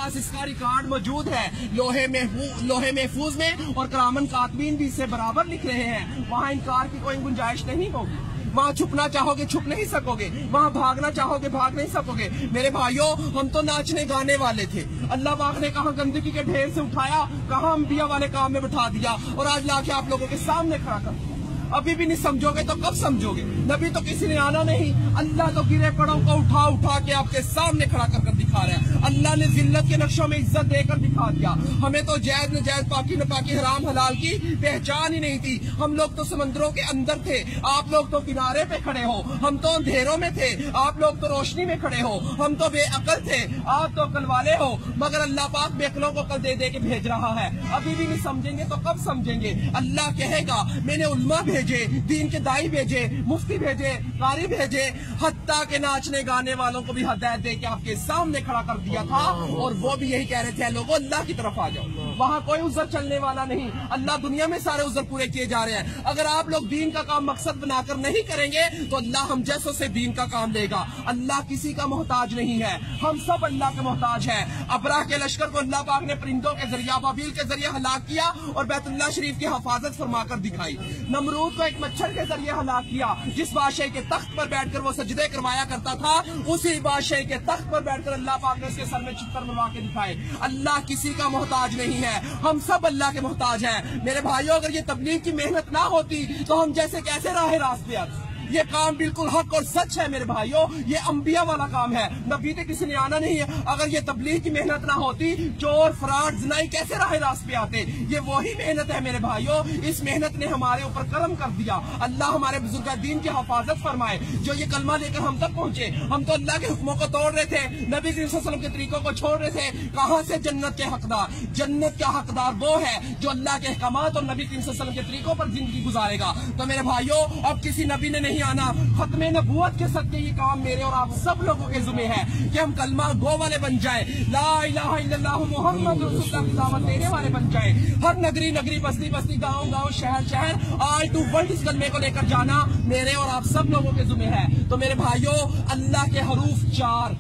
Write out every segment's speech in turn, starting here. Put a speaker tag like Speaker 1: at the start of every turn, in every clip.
Speaker 1: पास इसका रिकॉर्ड मौजूद है, लोहे महफूज में, और करामन कातबीन भी इससे बराबर लिख रहे हैं। वहाँ इनकार की कोई गुंजाइश नहीं होगी। वहाँ छुपना चाहोगे छुप नहीं सकोगे, वहाँ भागना चाहोगे भाग नहीं सकोगे। मेरे भाइयों, हम तो नाचने गाने वाले थे, अल्लाह पाक ने कहाँ गंदगी के ढेर से उठाया, कहाँ अंबिया वाले काम में बिठा दिया, और आज लाके आप लोगों के सामने खड़ा कर दिया। अभी भी नहीं समझोगे तो कब समझोगे? नबी तो किसी ने आना नहीं, अल्लाह तो गिरे पड़ों को उठा उठा के आपके सामने खड़ा कर दिखा रहा है। अल्लाह ने जिल्लत के नक्शों में इज्जत देकर दिखा दिया। हमें तो जायज नजायज, पाकी नपाकी, हराम हलाल की पहचान ही नहीं थी। हम लोग तो समंदरों के अंदर थे, आप लोग तो किनारे पे खड़े हो। हम तो अंधेरों में थे, आप लोग तो रोशनी में खड़े हो। हम तो बेअकल थे, आप तो अकल वाले हो। मगर अल्लाह पाक बेअकलों को कल दे दे के भेज रहा है। अभी भी नहीं समझेंगे तो कब समझेंगे? अल्लाह कहेगा मैंने उल्मा भेजे, दीन के दाई भेजे, मुफ्ती भेजे, कारी भेजे, हत्ता के नाचने गाने वालों को भी हदायत दे के आपके सामने खड़ा कर दिया था। और वो भी यही कह रहे थे, लोगों अल्लाह की तरफ आ जाओ। वहाँ कोई उज़र चलने वाला नहीं, अल्लाह दुनिया में सारे उज़र पूरे किए जा रहे हैं। अगर आप लोग दीन का काम मकसद बनाकर नहीं करेंगे तो अल्लाह हम जैसों से दीन का काम लेगा। अल्लाह किसी का मोहताज नहीं है, हम सब अल्लाह के मोहताज हैं। अबराह के लश्कर को अल्लाह पाक ने परिंदों के जरिए, अबाबील के जरिए हलाक किया और बैतुल्लाह शरीफ की हिफाजत फरमाकर दिखाई। नमरूद को एक मच्छर के जरिए हलाक किया, जिस बादशाह के तख्त पर बैठकर वो सजदे करवाया करता था, उसी बादशाह के तख्त पर बैठकर अल्लाह पाक ने उसके सर में चित्तर बनवा के दिखाए। अल्लाह किसी का मोहताज नहीं है, हम सब अल्लाह के मोहताज हैं। मेरे भाइयों, अगर ये तबलीग की मेहनत ना होती तो हम जैसे कैसे राह रास्ते आते? ये काम बिल्कुल हक और सच है मेरे भाइयों, ये अंबिया वाला काम है, नबी से किसी ने आना नहीं है। अगर ये तबलीग की मेहनत ना होती, चोर फराड ज़िनाई कैसे राह रास्ते पे आते? ये वही मेहनत है मेरे भाइयों, इस मेहनत ने हमारे ऊपर करम कर दिया। अल्लाह हमारे बुजुर्ग दीन की हिफाजत फरमाए, जो ये कलमा लेकर हम तक पहुंचे। हम तो अल्लाह के हुक्मों को तोड़ रहे थे, नबी सल्लल्लाहु अलैहि वसल्लम के तरीकों को छोड़ रहे थे। कहाँ से जन्नत के हकदार? जन्नत का हकदार वो है जो अल्लाह के अहकामात और नबी सल्लल्लाहु अलैहि वसल्लम के तरीकों पर जिंदगी गुजारेगा। तो मेरे भाइयों, अब किसी नबी ने नहीं आना, खत्मे नबूवत के सदके ये काम मेरे और आप सब लोगों के जुम्मे है कि हम कलमा गो वाले बन जाए, ला इलाहा इल्लल्लाह मुहम्मद रसूलुल्लाह की दावत देने वाले बन जाए। हर नगरी नगरी, बस्ती बस्ती, गांव गांव, शहर शहर, ऑल टू वर्ल्ड इस कलमे को लेकर जाना मेरे और आप सब लोगों के जुम्मे है। तो मेरे भाइयों, अल्लाह के हरूफ 4,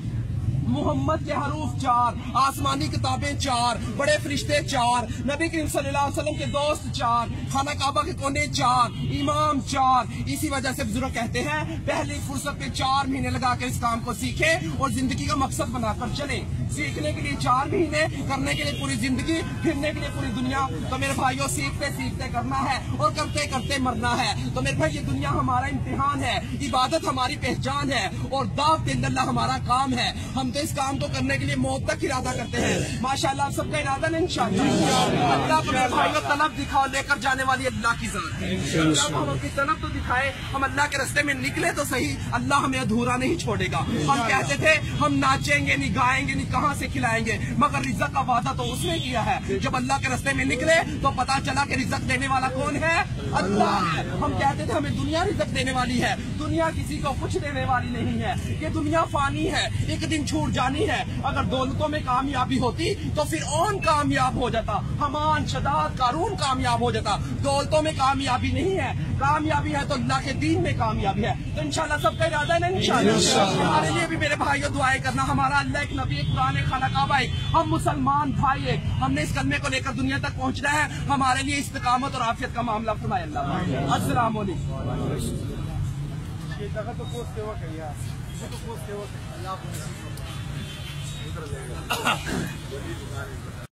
Speaker 1: मुहम्मद के हरूफ 4, आसमानी किताबें 4, बड़े फरिश्ते 4, नबी करीम सल्लल्लाहु अलैहि वसल्लम के दोस्त 4, खाना काबा के कोने 4, इमाम 4। इसी वजह से बुजुर्ग कहते हैं पहली फुर्सत में 4 महीने लगा के इस काम को सीखे और जिंदगी का मकसद बनाकर चले। सीखने के लिए 4 महीने, करने के लिए पूरी जिंदगी, फिरने के लिए पूरी दुनिया। तो मेरे भाइयों, सीखते सीखते करना है और करते करते मरना है। तो मेरे भाई, ये दुनिया हमारा इम्तिहान है, इबादत हमारी पहचान है और दावत इल्लल्लाह हमारा काम है। हम तो इस काम को करने के लिए मौत तक इरादा करते हैं। माशाअल्लाह, आप सबका इरादा नहीं इंशाअल्लाह। अल्लाह को मेरे भाइयों तलब दिखाओ, लेकर जाने वाली अल्लाह की जात है। अल्लाह को हम अपनी तलब तो दिखाए, हम अल्लाह के रास्ते में निकले तो सही, अल्लाह हमें अधूरा नहीं छोड़ेगा। हम कहते थे हम नाचेंगे नहीं, गाएंगे नहीं, कहाँ से खिलाएंगे, मगर रिज़्क़ का वादा तो उसने किया है। जब अल्लाह के रास्ते में निकले तो पता चला कि रिज़्क़ देने वाला कौन है? अल्लाह है। हम कहते थे हमें दुनिया रिज़्क़ देने वाली है, दुनिया किसी को कुछ देने वाली नहीं है। ये दुनिया फानी है, एक दिन छूट जानी है। अगर दौलतों में कामयाबी होती तो फिर और कामयाब हो जाता, हमान शदाद कारून कामयाब हो जाता। दौलतों में कामयाबी नहीं है, कामयाबी है तो अल्लाह के दीन में कामयाबी है। तो इंशाल्लाह सबका इरादा है ना? इंशाल्लाह हमारे लिए भी मेरे भाइयों दुआएं करना। हमारा अल्लाह एक नबी, एक कुरान, एक खाना काबा, एक हम मुसलमान भाई, एक हमने इस कलमे को लेकर दुनिया तक पहुंचना है। हमारे लिए इस्तिकामत और आफियत का मामला फरमाए अल्लाह। अस्सलाम वालेकुम।